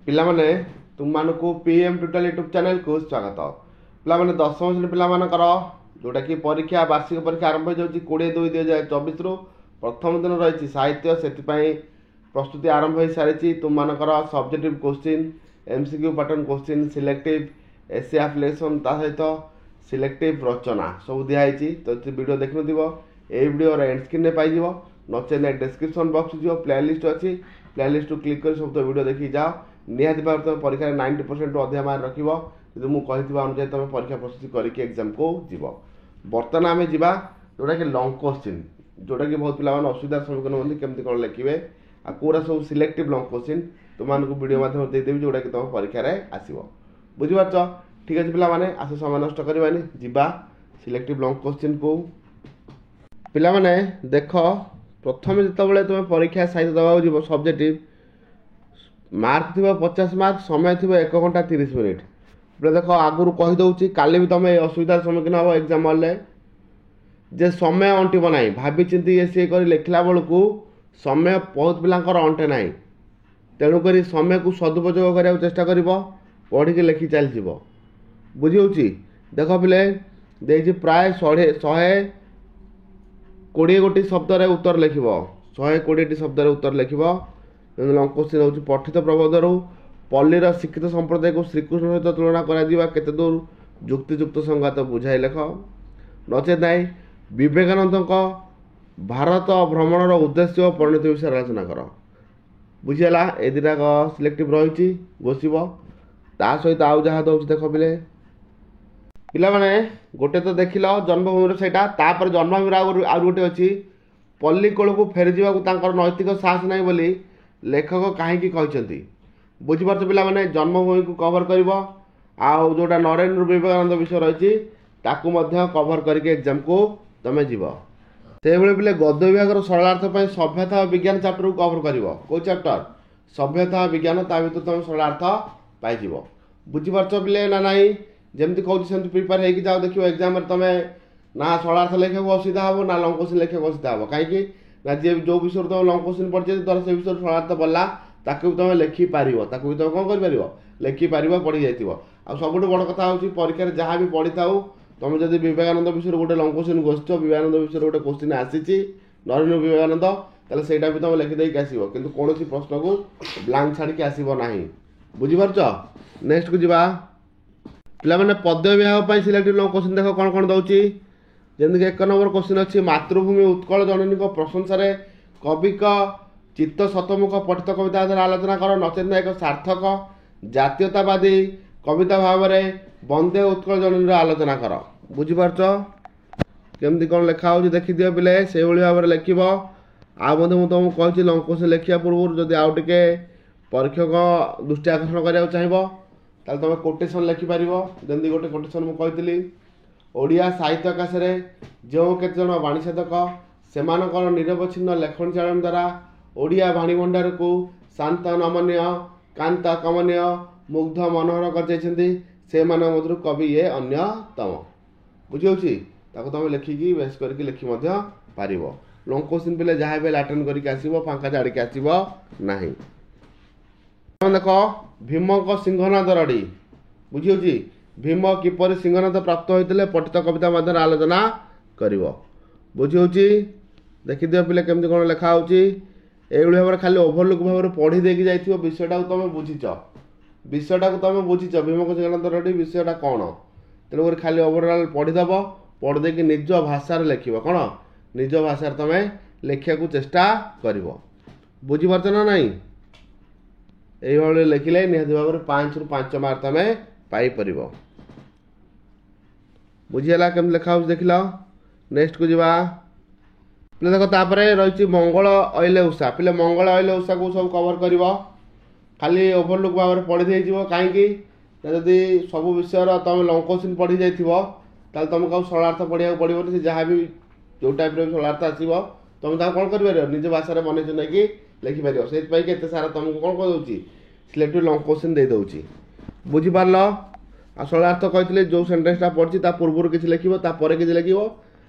ପିଲାମାନେ ତୁମମାନଙ୍କୁ PM tutorial YouTube ଚ୍ୟାନେଲକୁ ସ୍ୱାଗତ। ପିଲାମାନେ ଦଶମ ଶ୍ରେଣୀ ପିଲାମାନଙ୍କର ଯେଉଁଟାକି ପରୀକ୍ଷା ବାର୍ଷିକ ପରୀକ୍ଷା ଆରମ୍ଭ ହୋଇଯାଉଛି 20/2/2024ରୁ ପ୍ରଥମ ଦିନ ରହିଛି ସାହିତ୍ୟ। ସେଥିପାଇଁ ପ୍ରସ୍ତୁତି ଆରମ୍ଭ ହୋଇସାରିଛି। ତୁମମାନଙ୍କର subjective question, MCQ pattern question, selective essay application, ତା ସହିତ ସିଲେକ୍ଟିଭ୍ ରଚନା ସବୁ ଦିଆହେଇଛି। ତ ଭିଡ଼ିଓ ଦେଖିନଥିବ ଏଇ ଭିଡ଼ିଓର ଏଣ୍ଡ ସ୍କ୍ରିନ୍ରେ ପାଇଯିବ, ନଚେତ ଡେସ୍କ୍ରିପ୍ସନ୍ ବକ୍ସ ଯିବ, ପ୍ଲେଲିଷ୍ଟ ଅଛି, ପ୍ଲେଲିଷ୍ଟକୁ କ୍ଲିକ୍ କରି ସବୁ ଭିଡ଼ିଓ ଦେଖିକି ଯାଅ। ନିହାତି ଭାବରେ ତୁମେ ପରୀକ୍ଷାରେ 90%ରୁ ଅଧିକା ମାର୍କ ରଖିବ ଯଦି ମୁଁ କହିଥିବା ଅନୁଯାୟୀ ତୁମେ ପରୀକ୍ଷା ପ୍ରସ୍ତୁତି କରିକି ଏକ୍ଜାମ୍କୁ ଯିବ। ବର୍ତ୍ତମାନ ଆମେ ଯିବା ଯେଉଁଟାକି ଲଙ୍ଗ୍ କୋଶ୍ଚିନ୍, ଯେଉଁଟାକି ବହୁତ ପିଲାମାନେ ଅସୁବିଧାର ସମ୍ମୁଖୀନ ହୁଅନ୍ତି କେମିତି କ'ଣ ଲେଖିବେ। ଆଉ କେଉଁଟା ସବୁ ସିଲେକ୍ଟିଭ୍ ଲଙ୍ଗ୍ କୋଶ୍ଚିନ୍ ତୁମମାନଙ୍କୁ ଭିଡ଼ିଓ ମାଧ୍ୟମରେ ଦେଇଦେବି ଯେଉଁଟାକି ତୁମ ପରୀକ୍ଷାରେ ଆସିବ। ବୁଝିପାରୁଛ? ଠିକ୍ ଅଛି ପିଲାମାନେ, ଆସ ସମୟ ନଷ୍ଟ କରିବାନି, ଯିବା ସିଲେକ୍ଟିଭ୍ ଲଙ୍ଗ୍ କୋଶ୍ଚିନ୍କୁ। ପିଲାମାନେ ଦେଖ, ପ୍ରଥମେ ଯେତେବେଳେ ତୁମେ ପରୀକ୍ଷା ସାହିତ୍ୟ ଦେବାକୁ ଯିବ ସବଜେକ୍ଟିଭ୍, ମାର୍କ ଥିବ 50 ମାର୍କ, ସମୟ ଥିବ 1 ଘଣ୍ଟା 30 ମିନିଟ୍। ପୁରା ଦେଖ ଆଗରୁ କହିଦେଉଛି, କାଲି ବି ତୁମେ ଅସୁବିଧାର ସମ୍ମୁଖୀନ ହେବ ଏକ୍ଜାମ୍ ହଲ୍ରେ ଯେ ସମୟ ଅଣ୍ଟିବ ନାହିଁ। ଭାବିଚିନ୍ତି ସିଏ କରି ଲେଖିଲା ବେଳକୁ ସମୟ ବହୁତ ପିଲାଙ୍କର ଅଣ୍ଟେ ନାହିଁ। ତେଣୁକରି ସମୟକୁ ସଦୁପଯୋଗ କରିବାକୁ ଚେଷ୍ଟା କରିବ, ପଢ଼ିକି ଲେଖି ଚାଲିଯିବ। ବୁଝି ହେଉଛି? ଦେଖ ପିଲେ ଦେଇଛି ପ୍ରାୟ 120ଟି ଶବ୍ଦରେ ଉତ୍ତର ଲେଖିବ। 120ଟି ଶବ୍ଦରେ ଉତ୍ତର ଲେଖିବ। ଲଙ୍ଗ୍ କୋଶ୍ଚିନ୍ ହେଉଛି ପଠିତ ପ୍ରବନ୍ଧରୁ ପଲ୍ଲୀର ଶିକ୍ଷିତ ସମ୍ପ୍ରଦାୟକୁ ଶ୍ରୀକୃଷ୍ଣ ସହିତ ତୁଳନା କରାଯିବା କେତେ ଦୂର ଯୁକ୍ତିଯୁକ୍ତ ସଂଘାତ ବୁଝାଇ ଲେଖ। ନଚେତ୍ ନାହିଁ ବିବେକାନନ୍ଦଙ୍କ ଭାରତ ଭ୍ରମଣର ଉଦ୍ଦେଶ୍ୟ ଓ ପରିଣତି ବିଷୟରେ ଆଲୋଚନା କର। ବୁଝିହେଲା? ଏ ଦୁଇଟାକ ସିଲେକ୍ଟିଭ୍ ରହିଛି, ଘୋଷିବ। ତା ସହିତ ଆଉ ଯାହା ଦେଉଛି ଦେଖ ପିଲାମାନେ, ଗୋଟେ ତ ଦେଖିଲ ଜନ୍ମଭୂମିର ସେଇଟା, ତାପରେ ଜନ୍ମଭୂମିର ଆଉ ଗୋଟେ ଅଛି ପଲ୍ଲୀ କୋଳକୁ ଫେରିଯିବାକୁ ତାଙ୍କର ନୈତିକ ସାହସ ନାହିଁ ବୋଲି ଲେଖକ କାହିଁକି କହିଛନ୍ତି। ବୁଝିପାରୁଛ ପିଲାମାନେ? ଜନ୍ମଭୂମିକୁ କଭର କରିବ, ଆଉ ଯେଉଁଟା ନରେନ୍ଦ୍ର ବିବେକାନନ୍ଦ ବିଷୟ ରହିଛି ତାକୁ ମଧ୍ୟ କଭର କରିକି ଏକ୍ଜାମ୍କୁ ତୁମେ ଯିବ। ସେହିଭଳି ପିଲେ ଗଦ୍ୟ ବିଭାଗର ସରଳାର୍ଥ ପାଇଁ ସଭ୍ୟତା ଓ ବିଜ୍ଞାନ ଚାପ୍ଟରକୁ କଭର କରିବ। କେଉଁ ଚାପ୍ଟର? ସଭ୍ୟତା ଓ ବିଜ୍ଞାନ। ତା ଭିତରୁ ତୁମେ ସରଳାର୍ଥ ପାଇଯିବ। ବୁଝିପାରୁଛ ପିଲେ ନା ନାହିଁ? ଯେମିତି କହୁଛି ସେମିତି ପ୍ରିପେୟାର ହେଇକି ଯାଅ। ଦେଖିବ ଏକ୍ଜାମ୍ରେ ତୁମେ ନା ସରଳାର୍ଥ ଲେଖିବାକୁ ଅସୁବିଧା ହେବ, ନା ଲଙ୍ଗ୍ କୋଶ୍ଚିନ୍ ଲେଖିବାକୁ ଅସୁବିଧା ହେବ। କାହିଁକି ନା ଯିଏ ଯେଉଁ ବିଷୟରେ ତୁମେ ଲଙ୍ଗ୍ କୋଶ୍ଚିନ୍ ପଡ଼ିଛି ଧର ସେ ବିଷୟରେ ସରଳାର୍ଥ ପଡ଼ିଲା, ତାକୁ ବି ତୁମେ ଲେଖିପାରିବ। ତାକୁ ବି ତୁମେ କ'ଣ କରିପାରିବ? ଲେଖିପାରିବ, ପଢ଼ି ଯାଇଥିବ। ଆଉ ସବୁଠୁ ବଡ଼ କଥା ହେଉଛି ପରୀକ୍ଷାରେ ଯାହା ବି ପଢ଼ିଥାଉ, ତୁମେ ଯଦି ବିବେକାନନ୍ଦ ବିଷୟରେ ଗୋଟେ ଲଙ୍ଗ୍ କୋଶ୍ଚିନ୍ ଘୋଷିଛ, ବିବେକାନନ୍ଦ ବିଷୟରେ ଗୋଟେ କୋଶ୍ଚିନ୍ ଆସିଛି ନରେନ୍ଦ୍ର ବିବେକାନନ୍ଦ, ତାହେଲେ ସେଇଟା ବି ତୁମେ ଲେଖିଦେଇକି ଆସିବ। କିନ୍ତୁ କୌଣସି ପ୍ରଶ୍ନକୁ ବ୍ଲାଙ୍କ ଛାଡ଼ିକି ଆସିବ ନାହିଁ। ବୁଝିପାରୁଛ? ନେକ୍ସଟକୁ ଯିବା ପିଲାମାନେ। ପଦ୍ୟ ବିଭାଗ ପାଇଁ ସିଲେକ୍ଟିଭ୍ ଲଙ୍ଗ୍ କୋଶ୍ଚିନ୍ ଦେଖ କ'ଣ କ'ଣ ଦେଉଛି। ଯେମିତିକି 1 ନମ୍ବର କୋଶ୍ଚିନ୍ ଅଛି ମାତୃଭୂମି ଉତ୍କଳ ଜନନୀଙ୍କ ପ୍ରଶଂସାରେ କବିଙ୍କ ଚିତ୍ତ ଶତମୁଖ ପଠିତ କବିତା ଆଧାରରେ ଆଲୋଚନା କର। ନଚେତ୍ ଏକ ସାର୍ଥକ ଜାତୀୟତାବାଦୀ କବିତା ଭାବରେ ବନ୍ଦେ ଉତ୍କଳ ଜନନୀର ଆଲୋଚନା କର। ବୁଝିପାରୁଛ କେମିତି କ'ଣ ଲେଖା ହେଉଛି? ଦେଖିଦିଅ ପିଲେ, ସେଇଭଳି ଭାବରେ ଲେଖିବ। ଆଉ ମଧ୍ୟ ମୁଁ ତୁମକୁ କହିଛି ଲଙ୍ଗ୍ କୋଶ୍ଚିନ୍ ଲେଖିବା ପୂର୍ବରୁ ଯଦି ଆଉ ଟିକେ ପରୀକ୍ଷକ ଦୃଷ୍ଟି ଆକର୍ଷଣ କରିବାକୁ ଚାହିଁବ ତାହେଲେ ତୁମେ କୋଟେସନ୍ ଲେଖିପାରିବ। ଯେମିତି ଗୋଟେ କୋଟେସନ୍ ମୁଁ କହିଥିଲି, ଓଡ଼ିଆ ସାହିତ୍ୟ ଆକାଶରେ ଯେଉଁ କେତେଜଣ ବାଣୀ ସାଧକ ସେମାନଙ୍କର ନିରବଚ୍ଛିନ୍ନ ଲେଖନୀ ଚାଳନା ଦ୍ୱାରା ଓଡ଼ିଆ ବାଣୀ ଭଣ୍ଡାରକୁ ଶାନ୍ତ ନମନୀୟ, କାନ୍ତ କମନୀୟ, ମୁଗ୍ଧ ମନୋହର କରିଯାଇଛନ୍ତି, ସେମାନଙ୍କ ମଧ୍ୟରୁ କବି ଇଏ ଅନ୍ୟତମ। ବୁଝିହେଉଛି? ତାକୁ ତୁମେ ଲେଖିକି ବେଶ କରିକି ଲେଖି ମଧ୍ୟ ପାରିବ। ଲଙ୍ଗ୍ କୋଶ୍ଚିନ୍ ପିଲେ ଯାହା ବି ଆଟେଣ୍ଡ କରିକି ଆସିବ, ଫାଙ୍କା ଛାଡ଼ିକି ଆସିବ ନାହିଁ। ଦେଖ ଭୀମଙ୍କ ସିଂହନାଦ ରଡ଼ି। ବୁଝିହେଉଛି? ଭୀମ କିପରି ସିଂହନାଦ ପ୍ରାପ୍ତ ହୋଇଥିଲେ ପଠିତ କବିତା ମଧ୍ୟରେ ଆଲୋଚନା କରିବ। ବୁଝିହେଉଛି? ଦେଖିଦିଅ ପିଲେ କେମିତି କ'ଣ ଲେଖା ହେଉଛି। ଏଇଭଳି ଭାବରେ ଖାଲି ଓଭରଲୁକ୍ ଭାବରେ ପଢ଼ି ଦେଇକି ଯାଇଥିବ। ବିଷୟଟାକୁ ତୁମେ ବୁଝିଛ, ଭୀମଙ୍କ ସିଂହନାଦ ରଡ଼ି ବିଷୟଟା କ'ଣ। ତେଣୁକରି ଖାଲି ଓଭରଅଲ୍ ପଢ଼ିଦେବ, ପଢ଼ିଦେଇକି ନିଜ ଭାଷାରେ ଲେଖିବ। କ'ଣ? ନିଜ ଭାଷାରେ ତୁମେ ଲେଖିବାକୁ ଚେଷ୍ଟା କରିବ। ବୁଝିପାରୁଛ ନା ନାହିଁ? ଏଇଭଳି ଲେଖିଲେ ନିହାତି ଭାବରେ 5ରୁ 5 ମାର୍କ ତୁମେ ପାଇପାରିବ। ବୁଝିହେଲା କେମିତି ଲେଖା ହେଉଛି? ଦେଖିଲ। ନେକ୍ସଟକୁ ଯିବା ପିଲେ। ଦେଖ ତାପରେ ରହିଛି ମଙ୍ଗଳ ଅଇଲେ ଉଷା। ପିଲେ ମଙ୍ଗଳ ଅଇଲେ ଉଷାକୁ ସବୁ କଭର କରିବ। ଖାଲି ଓଭରଲୁକ୍ ଭାବରେ ପଢ଼ି ଦେଇଯିବ। କାହିଁକି ନା ଯଦି ସବୁ ବିଷୟର ତୁମେ ଲଙ୍ଗ୍ କୋଶ୍ଚିନ୍ ପଢ଼ି ଯାଇଥିବ ତାହେଲେ ତୁମକୁ ଆଉ ସରଳାର୍ଥ ପଢ଼ିବାକୁ ପଡ଼ିବନି। ସେ ଯାହା ବି ଯେଉଁ ଟାଇପ୍ର ସରଳାର୍ଥ ଆସିବ ତୁମେ ତାକୁ କ'ଣ କରିପାରିବ? ନିଜ ଭାଷାରେ ମନେ ନେଇକି ଲେଖିପାରିବ। ସେଇଥିପାଇଁ କି ଏତେ ସାରା ତୁମକୁ କ'ଣ କରିଦେଉଛି? ସିଲେକ୍ଟିଭ୍ ଲଙ୍ଗ୍ କୋଶ୍ଚିନ୍ ଦେଇଦେଉଛି। ବୁଝିପାରିଲ? ଆଉ ସରଳାର୍ଥ କହିଥିଲେ ଯେଉଁ ସେଣ୍ଟେନ୍ସଟା ପଢ଼ିଛି ତା ପୂର୍ବରୁ କିଛି ଲେଖିବ, ତାପରେ କିଛି ଲେଖିବ।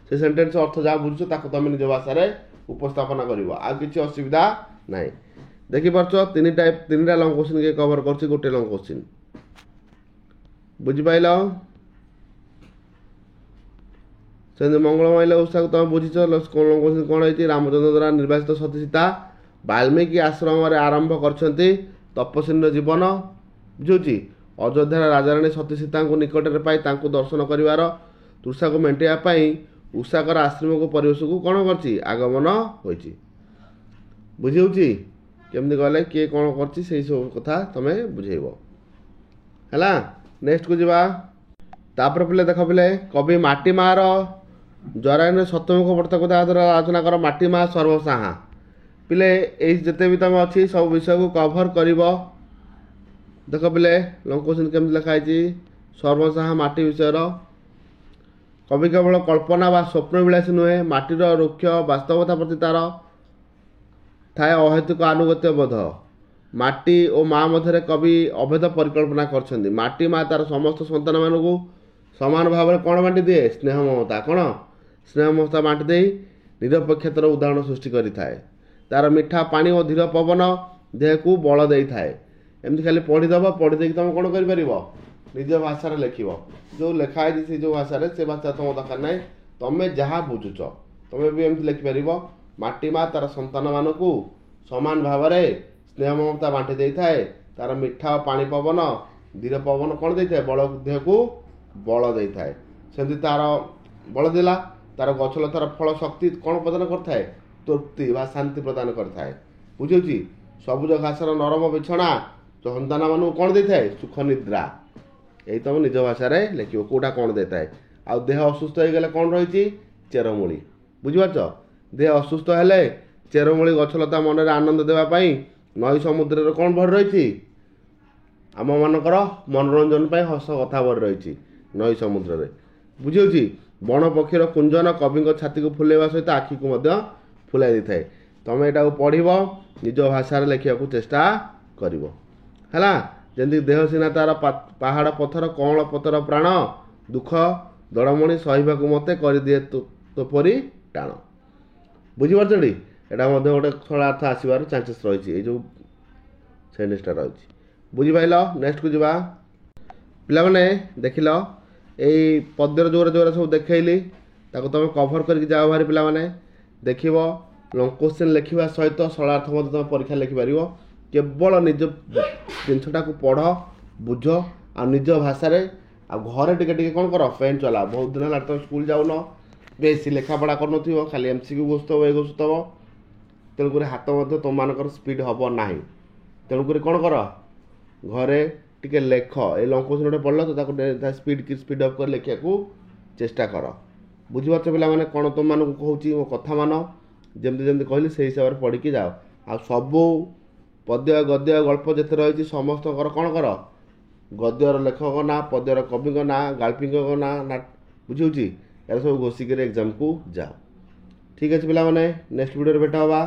ସେ ସେଣ୍ଟେନ୍ସ ଅର୍ଥ ଯାହା ବୁଝୁଛ ତାକୁ ତୁମେ ନିଜ ଭାଷାରେ ଉପସ୍ଥାପନା କରିବ। ଆଉ କିଛି ଅସୁବିଧା ନାହିଁ। ଦେଖିପାରୁଛ ତିନିଟା ଲଙ୍ଗ କୋଶ୍ଚିନ୍ କିଏ କଭର କରୁଛି ଗୋଟେ ଲଙ୍ଗ କୋଶ୍ଚିନ୍। ବୁଝିପାରିଲ? ସେମିତି ମଙ୍ଗଳମାଇଲ ଓଷାକୁ ତମେ ବୁଝିଛ। ଲଙ୍ଗ କୋଶ୍ଚିନ୍ କ'ଣ ହେଇଛି? ରାମଚନ୍ଦ୍ର ଦ୍ୱାରା ନିର୍ବାଚିତ ସତୀ ସୀତା ବାଲ୍ମୀକି ଆଶ୍ରମରେ ଆରମ୍ଭ କରିଛନ୍ତି ତପସ୍ୱୀର ଜୀବନ। ବୁଝୁଛି? ଅଯୋଧ୍ୟାର ରାଜାରାଣୀ ସତୀ ସୀତାଙ୍କୁ ନିକଟରେ ପାଇ ତାଙ୍କୁ ଦର୍ଶନ କରିବାର ତୃଷାକୁ ମେଣ୍ଟାଇବା ପାଇଁ ଉଷାକର ଆଶ୍ରମକୁ ପରିବେଶକୁ କ'ଣ କରିଛି? ଆଗମନ ହୋଇଛି। ବୁଝି ହେଉଛି? କେମିତି ଗଲେ କିଏ କ'ଣ କରିଛି ସେଇ ସବୁ କଥା ତମେ ବୁଝେଇବ ହେଲା। ନେକ୍ସଟକୁ ଯିବା। ତାପରେ ପିଲେ ଦେଖ ପିଲେ କବି ମାଟି ମାର ଜରାୟନରେ ସତ୍ୟମୁଖ ବ୍ରତ କଥା ଦ୍ୱାରା ଆଲୋଚନା କର। ମାଟି ମା ସର୍ବସାହା ପିଲେ ଏଇ ଯେତେ ବି ତମେ ଅଛି ସବୁ ବିଷୟକୁ କଭର କରିବ। ଦେଖ ପିଲେ ଲଙ୍ଗ କୋଶ୍ଚିନ୍ କେମିତି ଲେଖା ହେଇଛି? ସର୍ବସାହା ମାଟି ବିଷୟର। କବି କେବଳ କଳ୍ପନା ବା ସ୍ୱପ୍ନ ବିଳାସୀ ନୁହେଁ, ମାଟିର ରୁକ୍ଷ ବାସ୍ତବତା ପ୍ରତି ତାର ଥାଏ ଅହେତୁକ ଆନୁଗତ୍ୟ ବୋଧ। ମାଟି ଓ ମା ମଧ୍ୟରେ କବି ଅଭେଦ ପରିକଳ୍ପନା କରିଛନ୍ତି। ମାଟି ମା ତାର ସମସ୍ତ ସନ୍ତାନମାନଙ୍କୁ ସମାନ ଭାବରେ କ'ଣ ବାଣ୍ଟି ଦିଏ? ସ୍ନେହ ମମତା। କ'ଣ? ସ୍ନେହ ମମତା ବାଣ୍ଟି ଦେଇ ନିରପେକ୍ଷତାର ଉଦାହରଣ ସୃଷ୍ଟି କରିଥାଏ। ତାର ମିଠା ପାଣି ଓ ଧୀର ପବନ ଦେହକୁ ବଳ ଦେଇଥାଏ। ଏମିତି ଖାଲି ପଢ଼ିଦେବ, ପଢ଼ି ଦେଇକି ତମେ କ'ଣ କରିପାରିବ? ନିଜ ଭାଷାରେ ଲେଖିବ। ଯେଉଁ ଲେଖା ହେଇଛି ସେ ଯେଉଁ ଭାଷାରେ, ସେ ଭାଷା ତମ ଦରକାର ନାହିଁ। ତମେ ଯାହା ବୁଝୁଛ ତମେ ବି ଏମିତି ଲେଖିପାରିବ। ମାଟି ମା ତାର ସନ୍ତାନମାନଙ୍କୁ ସମାନ ଭାବରେ ସ୍ନେହ ମମତା ବାଣ୍ଟି ଦେଇଥାଏ। ତାର ମିଠା ପାଣି ପବନ ଧୀର ପବନ କ'ଣ ଦେଇଥାଏ? ବଳ ଦେହକୁ ବଳ ଦେଇଥାଏ। ସେମିତି ତାର ବଳ ଦେଲା। ତାର ଗଛଲତାର ଫଳ ଶକ୍ତି କ'ଣ ପ୍ରଦାନ କରିଥାଏ? ତୃପ୍ତି ବା ଶାନ୍ତି ପ୍ରଦାନ କରିଥାଏ। ବୁଝୁଛି? ସବୁଜ ଘାସର ନରମ ବିଛଣା ସନ୍ତାନମାନଙ୍କୁ କ'ଣ ଦେଇଥାଏ? ସୁଖ ନିଦ୍ରା। ଏଇ ତମେ ନିଜ ଭାଷାରେ ଲେଖିବ କେଉଁଟା କ'ଣ ଦେଇଥାଏ। ଆଉ ଦେହ ଅସୁସ୍ଥ ହେଇଗଲେ କ'ଣ ରହିଛି? ଚେରମୂଳି। ବୁଝିପାରୁଛ? ଦେହ ଅସୁସ୍ଥ ହେଲେ ଚେରମୂଳି ଗଛଲତା ମନରେ ଆନନ୍ଦ ଦେବା ପାଇଁ ନଈ ସମୁଦ୍ରରେ କ'ଣ ଭରି ରହିଛି? ଆମମାନଙ୍କର ମନୋରଞ୍ଜନ ପାଇଁ ହସ କଥା ଭରି ରହିଛି ନଈ ସମୁଦ୍ରରେ। ବୁଝିହେଉଛି? ବଣ ପକ୍ଷୀର କୁଞ୍ଜନ କବିଙ୍କ ଛାତିକୁ ଫୁଲେଇବା ସହିତ ଆଖିକୁ ମଧ୍ୟ ଫୁଲାଇ ଦେଇଥାଏ। ତମେ ଏଇଟାକୁ ପଢ଼ିବ, ନିଜ ଭାଷାରେ ଲେଖିବାକୁ ଚେଷ୍ଟା କରିବ ହେଲା। ଯେମିତି ଦେହ ସିନା ତାର ପାହାଡ଼ ପଥର, କଅଁଳ ପଥର ପ୍ରାଣ, ଦୁଃଖ ଦଳମଣି ସହିବାକୁ ମୋତେ କରିଦିଏ ତୋପରି ଟାଣ। ବୁଝିପାରୁଛନ୍ତି? ଏଇଟା ମଧ୍ୟ ଗୋଟେ ସରଳାର୍ଥ ଆସିବାର ଚାନ୍ସେସ୍ ରହିଛି, ଏଇ ଯେଉଁ ସେଣ୍ଟେନ୍ସଟା ରହିଛି। ବୁଝିପାରିଲ? ନେକ୍ସଟକୁ ଯିବା। ପିଲାମାନେ ଦେଖିଲ ଏଇ ପଦ୍ୟର ଯୋଉରା ସବୁ ଦେଖେଇଲି ତାକୁ ତମେ କଭର କରିକି ଯାଅ ଭାରି। ପିଲାମାନେ ଦେଖିବ ଲଙ୍ଗ କୋଶ୍ଚିନ୍ ଲେଖିବା ସହିତ ସରଳାର୍ଥ ମଧ୍ୟ ତମେ ପରୀକ୍ଷା ଲେଖିପାରିବ। କେବଳ ନିଜ ଜିନିଷଟାକୁ ପଢ଼, ବୁଝ ଆଉ ନିଜ ଭାଷାରେ। ଆଉ ଘରେ ଟିକେ ଟିକେ କ'ଣ କର? ପେନ୍ ଚଲାଅ। ବହୁତ ଦିନ ହେଲା ତମେ ସ୍କୁଲ ଯାଉନ, ବେଶୀ ଲେଖାପଢ଼ା କରୁନଥିବ, ଖାଲି MCQ ଘୋଷୁଥିବ, ଏ ଘୋଷୁଥିବ। ତେଣୁକରି ହାତ ମଧ୍ୟ ତୁମମାନଙ୍କର ସ୍ପିଡ଼ ହେବ ନାହିଁ। ତେଣୁକରି କ'ଣ କର? ଘରେ ଟିକେ ଲେଖ। ଏ ଲଙ୍ଗ କୋଶ୍ଚିନ୍ ଗୋଟେ ପଢ଼ିଲ ତ ତାକୁ ସ୍ପିଡ଼ ଅପ୍ କରି ଲେଖିବାକୁ ଚେଷ୍ଟା କର। ବୁଝିପାରୁଛ ପିଲାମାନେ? କ'ଣ ତୁମମାନଙ୍କୁ କହୁଛି ମୋ କଥା ମାନ। ଯେମିତି ଯେମିତି କହିଲି ସେଇ ହିସାବରେ ପଢ଼ିକି ଯାଅ। ଆଉ ସବୁ ପଦ୍ୟ ଗଦ୍ୟ ଗଳ୍ପ ଯେତେ ରହିଛି ସମସ୍ତଙ୍କର କ'ଣ କର? ଗଦ୍ୟର ଲେଖକ ନାଁ, ପଦ୍ୟର କବିଙ୍କ ନାଁ, ଗାଳ୍ପିକଙ୍କ ନାଁ ବୁଝିହେଉଛି? ଏରା ସବୁ ଘୋଷିକିରି ଏକ୍ଜାମକୁ ଯାଅ। ଠିକ୍ ଅଛି ପିଲାମାନେ, ନେକ୍ସଟ ଭିଡ଼ିଓରେ ଭେଟ ହେବା।